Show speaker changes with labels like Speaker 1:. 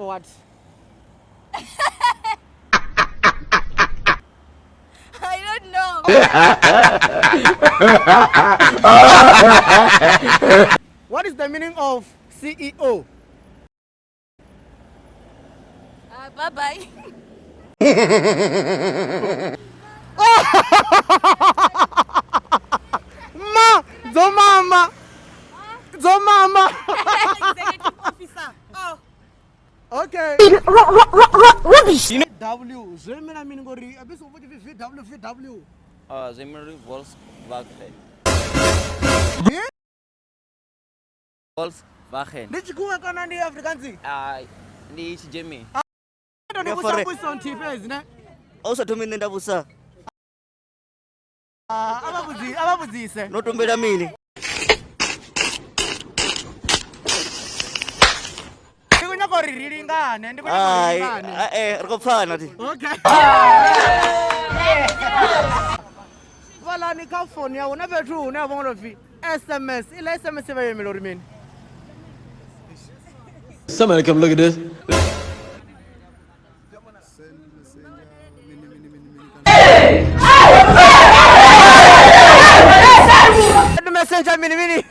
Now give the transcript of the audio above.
Speaker 1: for what?
Speaker 2: I don't know.
Speaker 1: What is the meaning of CEO?
Speaker 2: Bye-bye.
Speaker 1: Mama!
Speaker 2: Executive officer. Oh.
Speaker 1: Okay.
Speaker 3: Rubbish.
Speaker 1: W. Zemina meaning gori. Abiso what if VW?
Speaker 4: Zemina Volkswagen.
Speaker 1: Yeah?
Speaker 4: Volkswagen.
Speaker 1: Did you kana ndi Afrikaans?
Speaker 4: Ndi German.
Speaker 1: Ndo kusabusa on TV ne?
Speaker 3: Awusathoma ine ndabusa.
Speaker 1: Ababuzise.
Speaker 3: Notombela mini.
Speaker 1: Ndikunyakori rilingane, ndikunyakori
Speaker 3: rikopfana ti.
Speaker 1: Okay. Valani ka phone ya una fethu une a bongo fi SMS, ile SMS ba yemela uri mini.
Speaker 5: Somebody come look at this.
Speaker 1: Messenger mini.